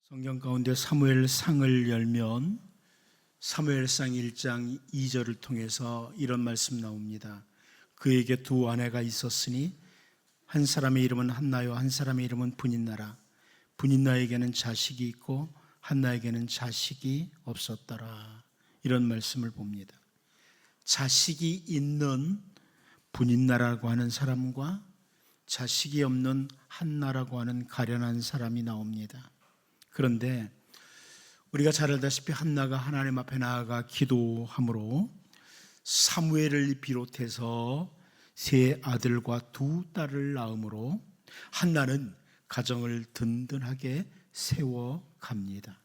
성경 가운데 사무엘상을 열면 사무엘상 1장 2절을 통해서 이런 말씀 나옵니다. 그에게 두 아내가 있었으니 한 사람의 이름은 한나요 한 사람의 이름은 분인나라. 분인나에게는 자식이 있고 한나에게는 자식이 없었더라. 이런 말씀을 봅니다. 자식이 있는 분인나라고 하는 사람과 자식이 없는 한나라고 하는 가련한 사람이 나옵니다. 그런데 우리가 잘 알다시피 한나가 하나님 앞에 나아가 기도함으로 사무엘을 비롯해서 세 아들과 두 딸을 낳음으로 한나는 가정을 든든하게 세워갑니다.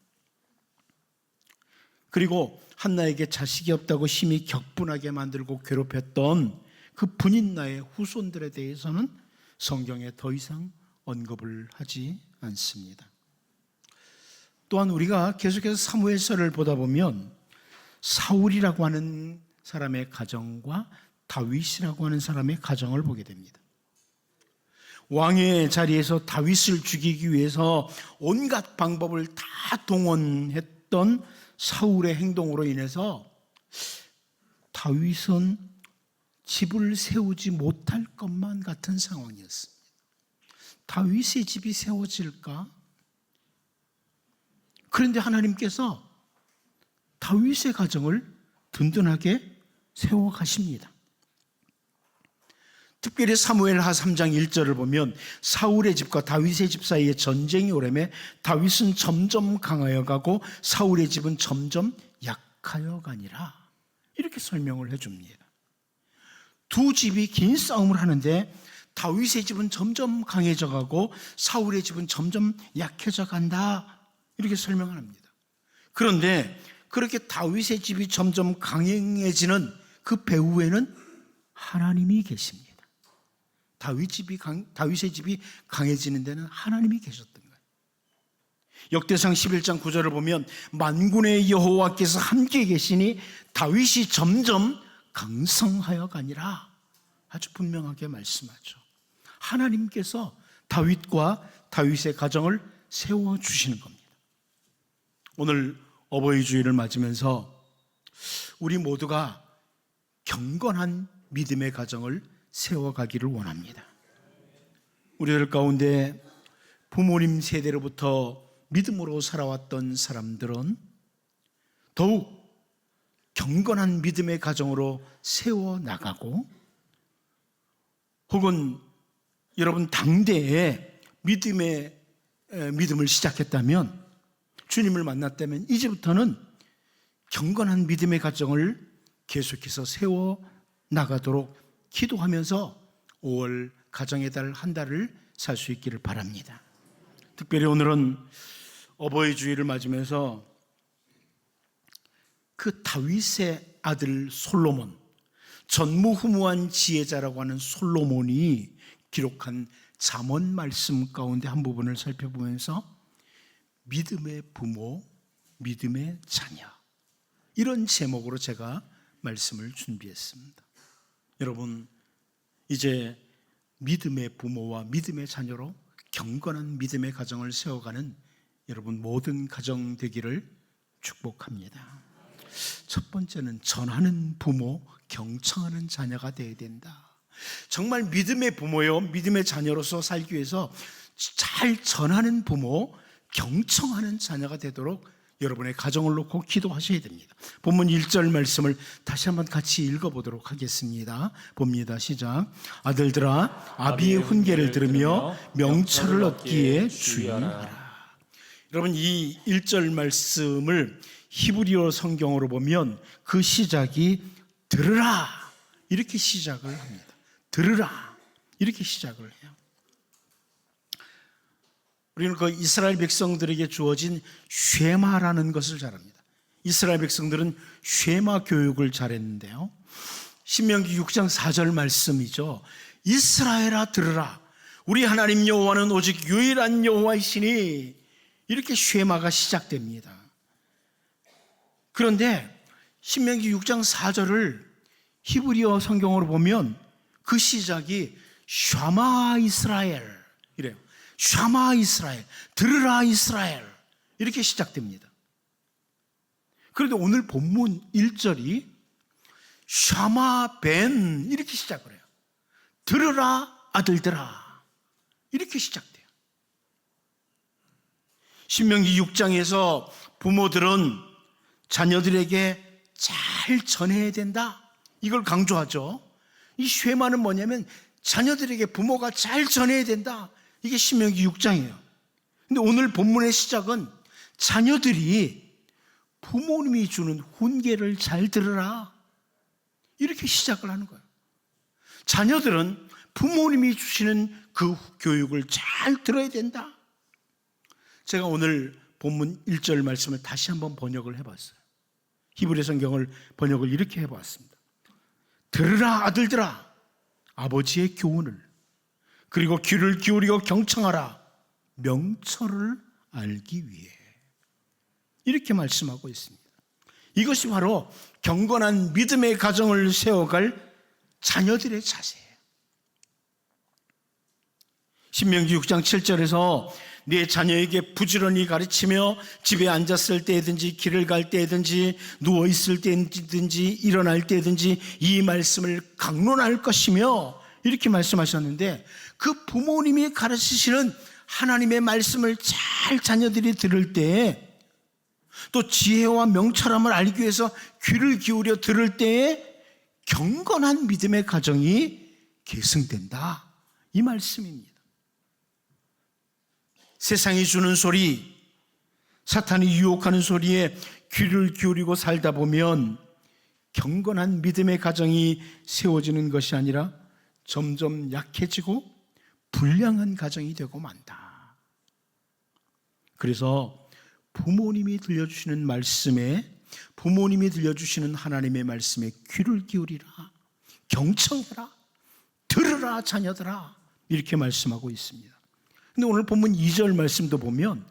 그리고 한나에게 자식이 없다고 심히 격분하게 만들고 괴롭혔던 그 분인나의 후손들에 대해서는 성경에 더 이상 언급을 하지 않습니다. 또한 우리가 계속해서 사무엘서를 보다 보면 사울이라고 하는 사람의 가정과 다윗이라고 하는 사람의 가정을 보게 됩니다. 왕의 자리에서 다윗을 죽이기 위해서 온갖 방법을 다 동원했던 사울의 행동으로 인해서 다윗은 집을 세우지 못할 것만 같은 상황이었습니다. 다윗의 집이 세워질까? 그런데 하나님께서 다윗의 가정을 든든하게 세워가십니다. 특별히 사무엘하 3장 1절을 보면 사울의 집과 다윗의 집 사이에 전쟁이 오래매 다윗은 점점 강하여 가고 사울의 집은 점점 약하여 가니라. 이렇게 설명을 해줍니다. 두 집이 긴 싸움을 하는데 다윗의 집은 점점 강해져 가고 사울의 집은 점점 약해져 간다. 이렇게 설명을 합니다. 그런데 그렇게 다윗의 집이 점점 강해지는 그 배후에는 하나님이 계십니다. 다윗의 집이 강해지는 데는 하나님이 계셨던 거예요. 역대상 11장 9절을 보면 만군의 여호와께서 함께 계시니 다윗이 점점 강성하여 가니라. 아주 분명하게 말씀하죠. 하나님께서 다윗과 다윗의 가정을 세워주시는 겁니다. 오늘 어버이 주일을 맞으면서 우리 모두가 경건한 믿음의 가정을 세워가기를 원합니다. 우리들 가운데 부모님 세대로부터 믿음으로 살아왔던 사람들은 더욱 경건한 믿음의 가정으로 세워나가고 혹은 여러분 당대에 믿음을 시작했다면 주님을 만났다면 이제부터는 경건한 믿음의 가정을 계속해서 세워나가도록 기도하면서 5월 가정의 달 한 달을 살 수 있기를 바랍니다. 특별히 오늘은 어버이 주일을 맞으면서 그 다윗의 아들 솔로몬, 전무후무한 지혜자라고 하는 솔로몬이 기록한 잠언 말씀 가운데 한 부분을 살펴보면서 믿음의 부모, 믿음의 자녀, 이런 제목으로 제가 말씀을 준비했습니다. 여러분, 이제 믿음의 부모와 믿음의 자녀로 경건한 믿음의 가정을 세워가는 여러분 모든 가정 되기를 축복합니다. 첫 번째는 전하는 부모, 경청하는 자녀가 되어야 된다. 정말 믿음의 부모요, 믿음의 자녀로서 살기 위해서 잘 전하는 부모, 경청하는 자녀가 되도록 여러분의 가정을 놓고 기도하셔야 됩니다. 본문 1절 말씀을 다시 한번 같이 읽어보도록 하겠습니다. 봅니다. 시작. 아들들아 아비의 훈계를 들으며 명철을 얻기에 주의하라. 여러분, 이 1절 말씀을 히브리어 성경으로 보면 그 시작이 들으라 이렇게 시작을 합니다. 들으라 이렇게 시작을 해요. 우리는 그 이스라엘 백성들에게 주어진 쉐마라는 것을 잘 압니다. 이스라엘 백성들은 쉐마 교육을 잘했는데요. 신명기 6장 4절 말씀이죠. 이스라엘아 들으라. 우리 하나님 여호와는 오직 유일한 여호와이시니. 이렇게 쉐마가 시작됩니다. 그런데 신명기 6장 4절을 히브리어 성경으로 보면 그 시작이 샤마 이스라엘 이래요. 샤마 이스라엘, 들으라 이스라엘, 이렇게 시작됩니다. 그런데 오늘 본문 1절이 샤마 벤 이렇게 시작을 해요. 들으라 아들들아 이렇게 시작돼요. 신명기 6장에서 부모들은 자녀들에게 잘 전해야 된다 이걸 강조하죠. 이 쉐마는 뭐냐면 자녀들에게 부모가 잘 전해야 된다. 이게 신명기 6장이에요. 근데 오늘 본문의 시작은 자녀들이 부모님이 주는 훈계를 잘 들으라 이렇게 시작을 하는 거예요. 자녀들은 부모님이 주시는 그 교육을 잘 들어야 된다. 제가 오늘 본문 1절 말씀을 다시 한번 번역을 해봤어요. 히브리 성경을 번역을 이렇게 해봤습니다. 들으라 아들들아 아버지의 교훈을 그리고 귀를 기울이고 경청하라 명철을 알기 위해 이렇게 말씀하고 있습니다. 이것이 바로 경건한 믿음의 가정을 세워갈 자녀들의 자세예요. 신명기 6장 7절에서 네 자녀에게 부지런히 가르치며 집에 앉았을 때든지 길을 갈 때든지 누워있을 때든지 일어날 때든지 이 말씀을 강론할 것이며 이렇게 말씀하셨는데 그 부모님이 가르치시는 하나님의 말씀을 잘 자녀들이 들을 때 또 지혜와 명철함을 알기 위해서 귀를 기울여 들을 때에 경건한 믿음의 가정이 계승된다 이 말씀입니다. 세상이 주는 소리, 사탄이 유혹하는 소리에 귀를 기울이고 살다 보면 경건한 믿음의 가정이 세워지는 것이 아니라 점점 약해지고 불량한 가정이 되고 만다. 그래서 부모님이 들려주시는 말씀에, 부모님이 들려주시는 하나님의 말씀에 귀를 기울이라, 경청해라, 들으라 자녀들아 이렇게 말씀하고 있습니다. 근데 오늘 본문 2절 말씀도 보면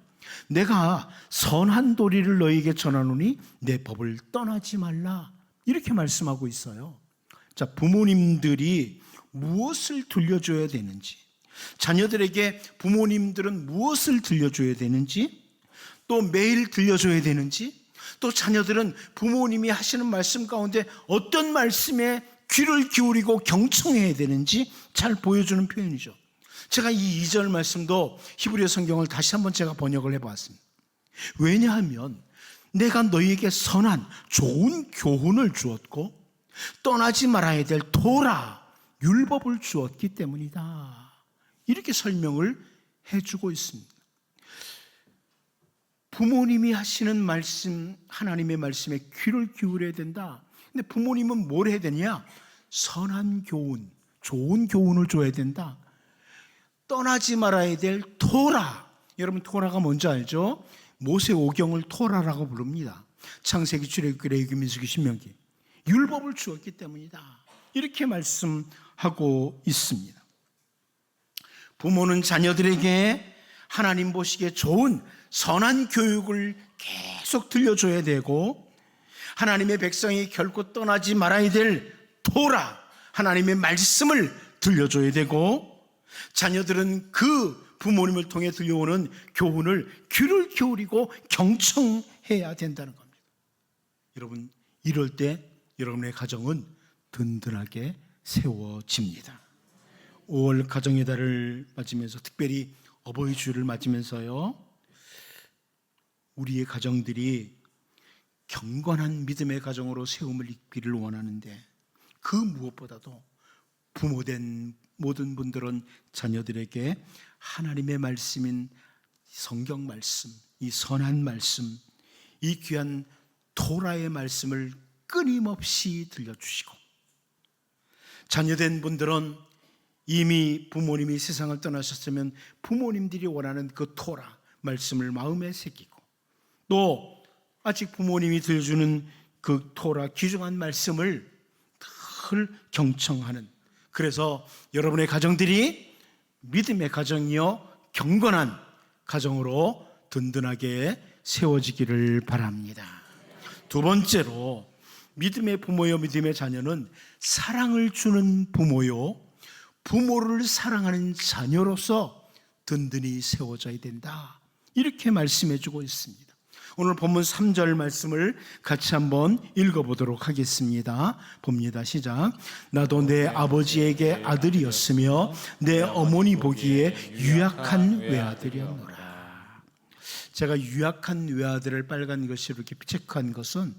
내가 선한 도리를 너희에게 전하노니 내 법을 떠나지 말라 이렇게 말씀하고 있어요. 자, 부모님들이 무엇을 들려줘야 되는지, 자녀들에게 부모님들은 무엇을 들려줘야 되는지, 또 매일 들려줘야 되는지, 또 자녀들은 부모님이 하시는 말씀 가운데 어떤 말씀에 귀를 기울이고 경청해야 되는지 잘 보여주는 표현이죠. 제가 이 2절 말씀도 히브리 성경을 다시 한번 제가 번역을 해보았습니다. 왜냐하면 내가 너희에게 선한 좋은 교훈을 주었고 떠나지 말아야 될 토라 율법을 주었기 때문이다 이렇게 설명을 해주고 있습니다. 부모님이 하시는 말씀, 하나님의 말씀에 귀를 기울여야 된다. 근데 부모님은 뭘 해야 되냐? 선한 교훈, 좋은 교훈을 줘야 된다. 떠나지 말아야 될 토라. 여러분 토라가 뭔지 알죠? 모세 오경을 토라라고 부릅니다. 창세기, 출애굽기, 레위기, 민수기, 신명기. 율법을 주었기 때문이다. 이렇게 말씀하고 있습니다. 부모는 자녀들에게 하나님 보시기에 좋은 선한 교육을 계속 들려줘야 되고 하나님의 백성이 결코 떠나지 말아야 될 토라, 하나님의 말씀을 들려줘야 되고 자녀들은 그 부모님을 통해 들려오는 교훈을 귀를 기울이고 경청해야 된다는 겁니다. 여러분, 이럴 때 여러분의 가정은 든든하게 세워집니다. 5월 가정의 달을 맞으면서 특별히 어버이 주일을 맞으면서요, 우리의 가정들이 경건한 믿음의 가정으로 세움을 입기를 원하는데 그 무엇보다도 부모된 모든 분들은 자녀들에게 하나님의 말씀인 성경 말씀, 이 선한 말씀, 이 귀한 토라의 말씀을 끊임없이 들려주시고 자녀된 분들은 이미 부모님이 세상을 떠나셨으면 부모님들이 원하는 그 토라 말씀을 마음에 새기고 또 아직 부모님이 들려주는 그 토라 귀중한 말씀을 늘 경청하는, 그래서 여러분의 가정들이 믿음의 가정이요 경건한 가정으로 든든하게 세워지기를 바랍니다. 두 번째로 믿음의 부모요 믿음의 자녀는 사랑을 주는 부모요 부모를 사랑하는 자녀로서 든든히 세워져야 된다 이렇게 말씀해 주고 있습니다. 오늘 본문 3절 말씀을 같이 한번 읽어보도록 하겠습니다. 봅니다. 시작. 나도 내 아버지에게 아들이었으며 내 어머니 보기에 유약한 외아들이었노라. 제가 유약한 외아들을 빨간 글씨로 이렇게 체크한 것은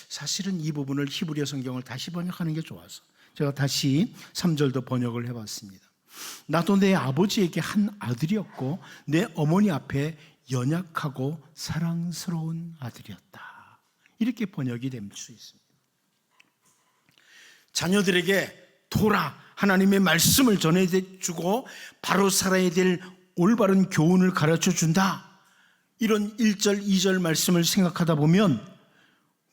사실은 이 부분을 히브리어 성경을 다시 번역하는 게 좋아서 제가 다시 3절도 번역을 해봤습니다. 나도 내 아버지에게 한 아들이었고 내 어머니 앞에 연약하고 사랑스러운 아들이었다. 이렇게 번역이 될 수 있습니다. 자녀들에게 토라, 하나님의 말씀을 전해주고 바로 살아야 될 올바른 교훈을 가르쳐준다. 이런 1절, 2절 말씀을 생각하다 보면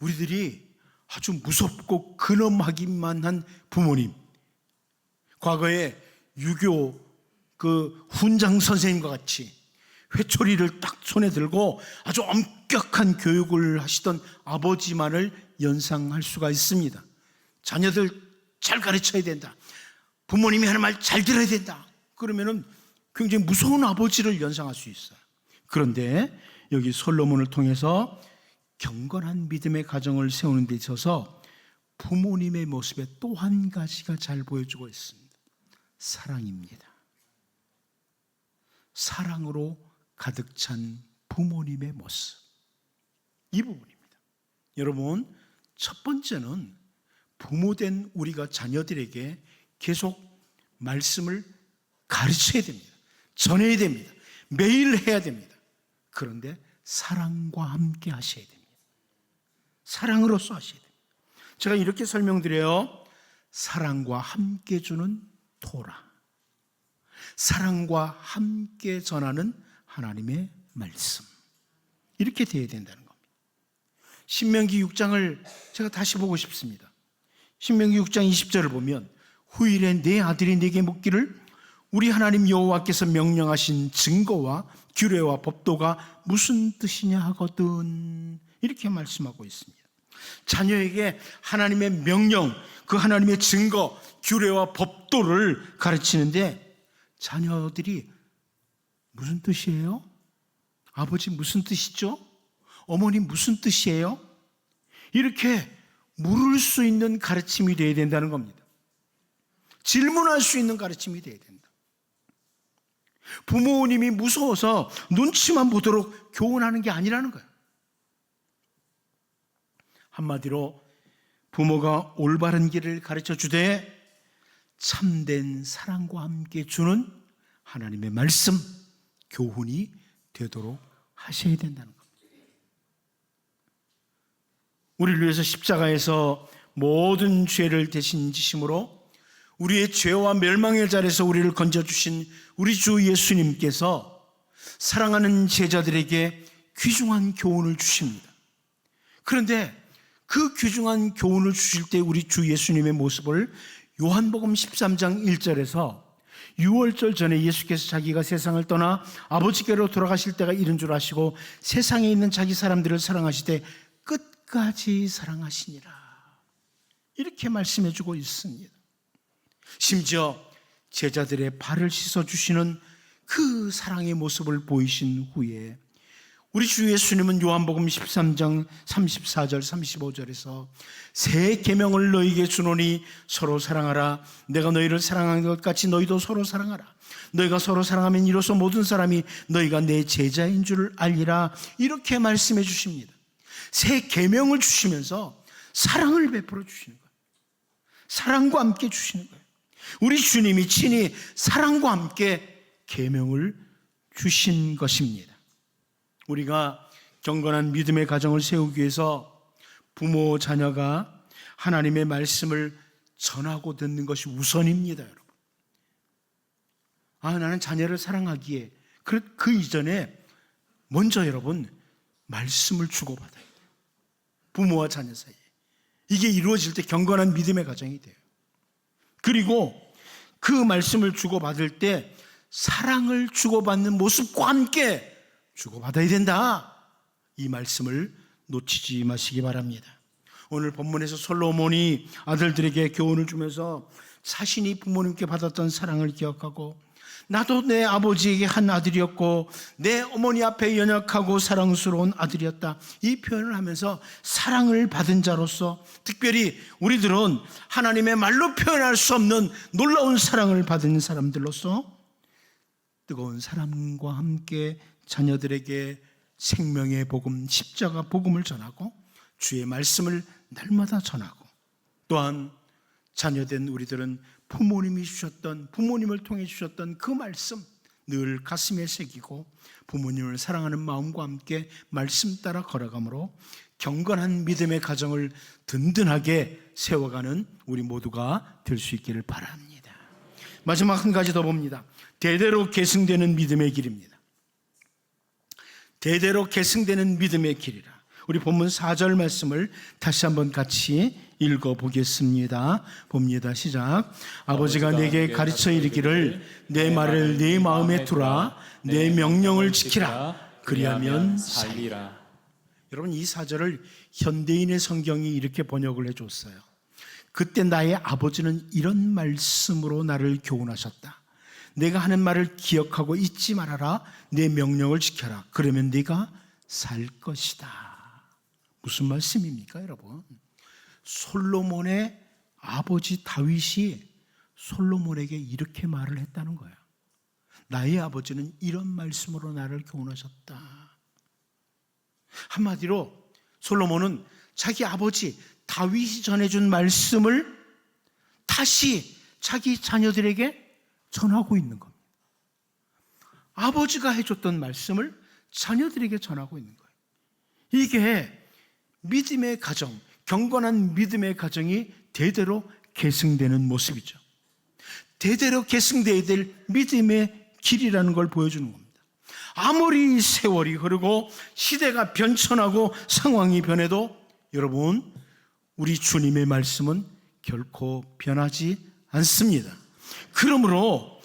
우리들이 아주 무섭고 근엄하기만 한 부모님, 과거에 유교 훈장 선생님과 같이 회초리를 딱 손에 들고 아주 엄격한 교육을 하시던 아버지만을 연상할 수가 있습니다. 자녀들 잘 가르쳐야 된다. 부모님이 하는 말 잘 들어야 된다. 그러면은 굉장히 무서운 아버지를 연상할 수 있어요. 그런데 여기 솔로몬을 통해서 경건한 믿음의 가정을 세우는 데 있어서 부모님의 모습에 또 한 가지가 잘 보여주고 있습니다. 사랑입니다. 사랑으로 가득 찬 부모님의 모습. 이 부분입니다. 여러분, 첫 번째는 부모된 우리가 자녀들에게 계속 말씀을 가르쳐야 됩니다. 전해야 됩니다. 매일 해야 됩니다. 그런데 사랑과 함께 하셔야 됩니다. 사랑으로서 하셔야 됩니다. 제가 이렇게 설명드려요. 사랑과 함께 주는 토라. 사랑과 함께 전하는 하나님의 말씀. 이렇게 되어야 된다는 겁니다. 신명기 6장을 제가 다시 보고 싶습니다. 신명기 6장 20절을 보면 후일에 내 아들이 내게 묻기를 우리 하나님 여호와께서 명령하신 증거와 규례와 법도가 무슨 뜻이냐 하거든. 이렇게 말씀하고 있습니다. 자녀에게 하나님의 명령, 그 하나님의 증거, 규례와 법도를 가르치는데 자녀들이 무슨 뜻이에요? 아버지 무슨 뜻이죠? 어머니 무슨 뜻이에요? 이렇게 물을 수 있는 가르침이 되어야 된다는 겁니다. 질문할 수 있는 가르침이 되어야 된다. 부모님이 무서워서 눈치만 보도록 교훈하는 게 아니라는 거예요. 한마디로 부모가 올바른 길을 가르쳐 주되 참된 사랑과 함께 주는 하나님의 말씀, 교훈이 되도록 하셔야 된다는 겁니다. 우리를 위해서 십자가에서 모든 죄를 대신 지심으로 우리의 죄와 멸망의 자리에서 우리를 건져주신 우리 주 예수님께서 사랑하는 제자들에게 귀중한 교훈을 주십니다. 그런데 그 귀중한 교훈을 주실 때 우리 주 예수님의 모습을 요한복음 13장 1절에서 6월절 전에 예수께서 자기가 세상을 떠나 아버지께로 돌아가실 때가 이른 줄 아시고 세상에 있는 자기 사람들을 사랑하시되 끝까지 사랑하시니라. 이렇게 말씀해 주고 있습니다. 심지어 제자들의 발을 씻어주시는 그 사랑의 모습을 보이신 후에 우리 주 예수님은 요한복음 13장 34절 35절에서 새 계명을 너희에게 주노니 서로 사랑하라. 내가 너희를 사랑한 것 같이 너희도 서로 사랑하라. 너희가 서로 사랑하면 이로써 모든 사람이 너희가 내 제자인 줄 알리라. 이렇게 말씀해 주십니다. 새 계명을 주시면서 사랑을 베풀어 주시는 거예요. 사랑과 함께 주시는 거예요. 우리 주님이 친히 사랑과 함께 계명을 주신 것입니다. 우리가 경건한 믿음의 가정을 세우기 위해서 부모, 자녀가 하나님의 말씀을 전하고 듣는 것이 우선입니다, 여러분. 나는 자녀를 사랑하기에 그 이전에 먼저 여러분 말씀을 주고받아야 돼요. 부모와 자녀 사이에. 이게 이루어질 때 경건한 믿음의 가정이 돼요. 그리고 그 말씀을 주고받을 때 사랑을 주고받는 모습과 함께 주고받아야 된다. 이 말씀을 놓치지 마시기 바랍니다. 오늘 본문에서 솔로몬이 아들들에게 교훈을 주면서 자신이 부모님께 받았던 사랑을 기억하고 나도 내 아버지에게 한 아들이었고 내 어머니 앞에 연약하고 사랑스러운 아들이었다. 이 표현을 하면서 사랑을 받은 자로서, 특별히 우리들은 하나님의 말로 표현할 수 없는 놀라운 사랑을 받은 사람들로서 뜨거운 사랑과 함께 자녀들에게 생명의 복음, 십자가 복음을 전하고 주의 말씀을 날마다 전하고, 또한 자녀된 우리들은 부모님을 통해 주셨던 그 말씀 늘 가슴에 새기고 부모님을 사랑하는 마음과 함께 말씀 따라 걸어가므로 경건한 믿음의 가정을 든든하게 세워가는 우리 모두가 될 수 있기를 바랍니다. 마지막 한 가지 더 봅니다. 대대로 계승되는 믿음의 길입니다. 대대로 계승되는 믿음의 길이라. 우리 본문 4절 말씀을 다시 한번 같이 읽어보겠습니다. 봅니다. 시작. 아버지가 내게 가르쳐 이르기를 내 말을 네 마음에 두라, 내 명령을 지키라, 그리하면 살리라. 여러분, 이 4절을 현대인의 성경이 이렇게 번역을 해줬어요. 그때 나의 아버지는 이런 말씀으로 나를 교훈하셨다. 내가 하는 말을 기억하고 잊지 말아라. 내 명령을 지켜라. 그러면 네가 살 것이다. 무슨 말씀입니까, 여러분? 솔로몬의 아버지 다윗이 솔로몬에게 이렇게 말을 했다는 거예요. 나의 아버지는 이런 말씀으로 나를 교훈하셨다. 한마디로 솔로몬은 자기 아버지 다윗이 전해준 말씀을 다시 자기 자녀들에게 전하고 있는 겁니다. 아버지가 해줬던 말씀을 자녀들에게 전하고 있는 거예요. 이게 믿음의 가정, 경건한 믿음의 가정이 대대로 계승되는 모습이죠. 대대로 계승되어야 될 믿음의 길이라는 걸 보여주는 겁니다. 아무리 세월이 흐르고 시대가 변천하고 상황이 변해도 여러분, 우리 주님의 말씀은 결코 변하지 않습니다. 그러므로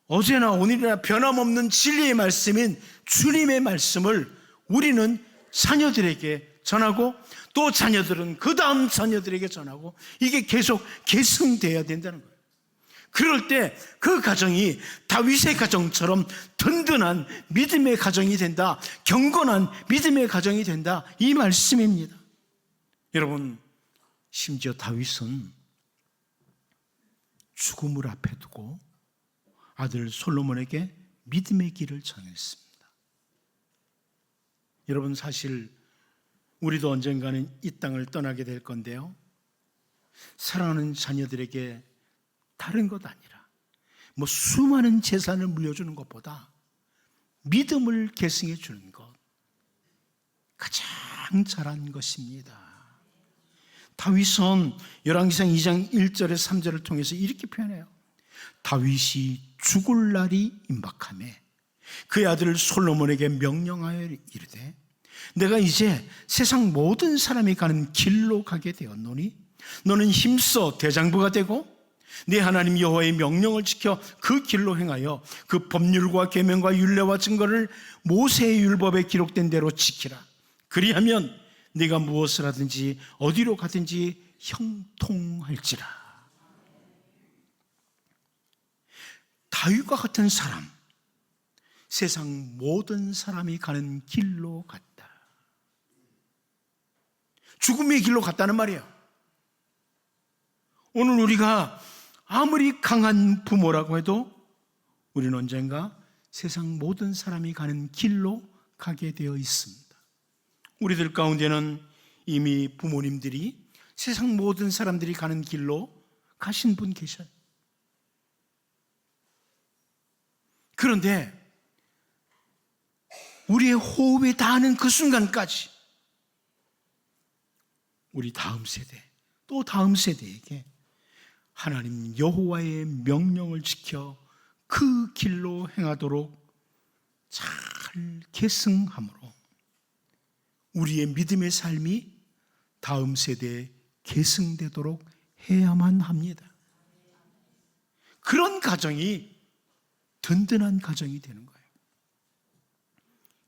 어제나 오늘이나 변함없는 진리의 말씀인 주님의 말씀을 우리는 자녀들에게 전하고, 또 자녀들은 그 다음 자녀들에게 전하고, 이게 계속 계승되어야 된다는 거예요. 그럴 때 그 가정이 다윗의 가정처럼 든든한 믿음의 가정이 된다, 경건한 믿음의 가정이 된다, 이 말씀입니다. 여러분, 심지어 다윗은 죽음을 앞에 두고 아들 솔로몬에게 믿음의 길을 전했습니다. 여러분, 사실 우리도 언젠가는 이 땅을 떠나게 될 건데요, 사랑하는 자녀들에게 다른 것 아니라 수많은 재산을 물려주는 것보다 믿음을 계승해 주는 것, 가장 잘한 것입니다. 다윗은 열왕기상 2장 1절에 3절을 통해서 이렇게 표현해요. 다윗이 죽을 날이 임박하매 그의 아들 솔로몬에게 명령하여 이르되 내가 이제 세상 모든 사람이 가는 길로 가게 되었노니 너는 힘써 대장부가 되고 네 하나님 여호와의 명령을 지켜 그 길로 행하여 그 법률과 계명과 율례와 증거를 모세의 율법에 기록된 대로 지키라. 그리하면 네가 무엇을 하든지 어디로 가든지 형통할지라. 다윗과 같은 사람, 세상 모든 사람이 가는 길로 갔다. 죽음의 길로 갔다는 말이에요. 오늘 우리가 아무리 강한 부모라고 해도 우리는 언젠가 세상 모든 사람이 가는 길로 가게 되어 있습니다. 우리들 가운데는 이미 부모님들이 세상 모든 사람들이 가는 길로 가신 분 계셔요. 그런데 우리의 호흡에 닿는 그 순간까지 우리 다음 세대, 또 다음 세대에게 하나님 여호와의 명령을 지켜 그 길로 행하도록 잘 계승함으로 우리의 믿음의 삶이 다음 세대에 계승되도록 해야만 합니다. 그런 가정이 든든한 가정이 되는 거예요.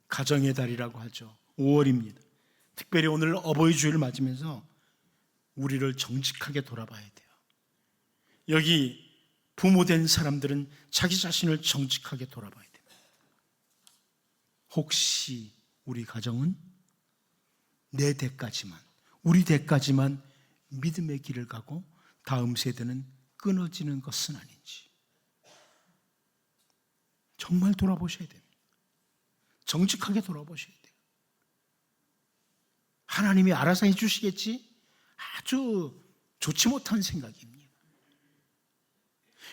가정의 달이라고 하죠. 5월입니다. 특별히 오늘 어버이 주일을 맞으면서 우리를 정직하게 돌아봐야 돼요. 여기 부모된 사람들은 자기 자신을 정직하게 돌아봐야 됩니다. 혹시 우리 가정은 내 대까지만, 우리 대까지만 믿음의 길을 가고 다음 세대는 끊어지는 것은 아닌지 정말 돌아보셔야 됩니다. 정직하게 돌아보셔야 돼요. 하나님이 알아서 해주시겠지? 아주 좋지 못한 생각입니다.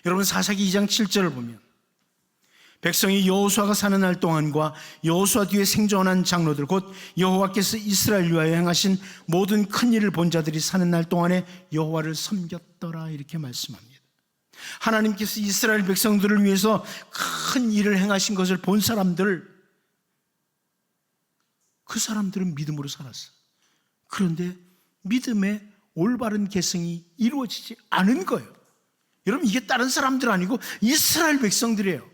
여러분, 사사기 2장 7절을 보면 백성이 여호수아가 사는 날 동안과 여호수아 뒤에 생존한 장로들, 곧 여호와께서 이스라엘 위하여 행하신 모든 큰 일을 본 자들이 사는 날 동안에 여호와를 섬겼더라, 이렇게 말씀합니다. 하나님께서 이스라엘 백성들을 위해서 큰 일을 행하신 것을 본 사람들, 그 사람들은 믿음으로 살았어요. 그런데 믿음의 올바른 계승이 이루어지지 않은 거예요. 여러분, 이게 다른 사람들 아니고 이스라엘 백성들이에요.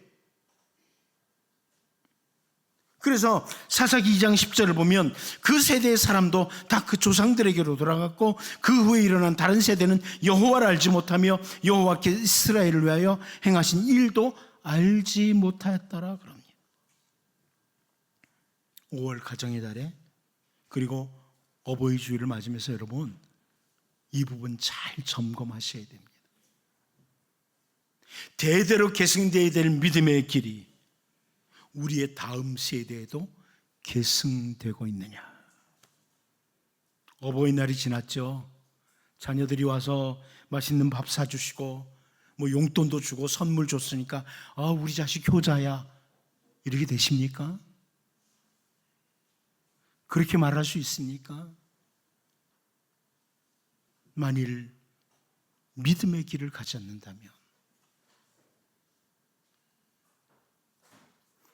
그래서 사사기 2장 10절을 보면 그 세대의 사람도 다 그 조상들에게로 돌아갔고 그 후에 일어난 다른 세대는 여호와를 알지 못하며 여호와께서 이스라엘을 위하여 행하신 일도 알지 못하였더라 그럽니다. 5월 가정의 달에, 그리고 어버이 주일을 맞으면서 여러분, 이 부분 잘 점검하셔야 됩니다. 대대로 계승되어야 될 믿음의 길이 우리의 다음 세대에도 계승되고 있느냐. 어버이날이 지났죠. 자녀들이 와서 맛있는 밥 사주시고 뭐 용돈도 주고 선물 줬으니까 우리 자식 효자야, 이렇게 되십니까? 그렇게 말할 수 있습니까? 만일 믿음의 길을 가지 않는다면,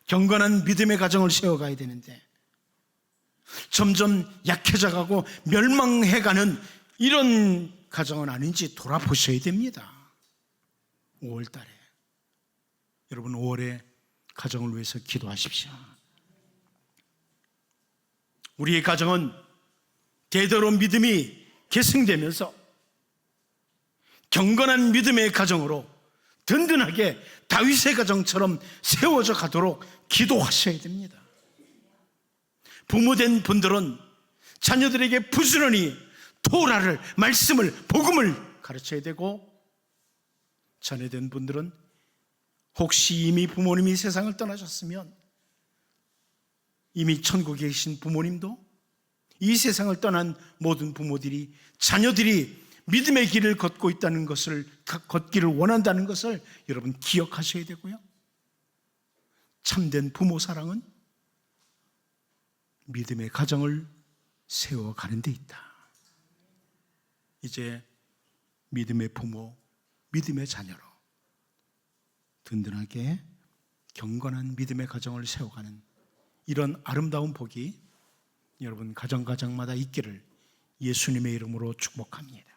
경건한 믿음의 가정을 세워가야 되는데 점점 약해져가고 멸망해가는 이런 가정은 아닌지 돌아보셔야 됩니다. 5월 달에 여러분, 5월에 가정을 위해서 기도하십시오. 우리의 가정은 대대로 믿음이 계승되면서 경건한 믿음의 가정으로 든든하게 다윗의 가정처럼 세워져 가도록 기도하셔야 됩니다. 부모된 분들은 자녀들에게 부지런히 토라를, 말씀을, 복음을 가르쳐야 되고, 자녀된 분들은 혹시 이미 부모님이 세상을 떠나셨으면 이미 천국에 계신 부모님도, 이 세상을 떠난 모든 부모들이, 자녀들이 믿음의 길을 걷고 있다는 것을, 걷기를 원한다는 것을 여러분 기억하셔야 되고요. 참된 부모 사랑은 믿음의 가정을 세워가는 데 있다. 이제 믿음의 부모, 믿음의 자녀로 든든하게 경건한 믿음의 가정을 세워가는 이런 아름다운 복이 여러분 가정마다 있기를 예수님의 이름으로 축복합니다.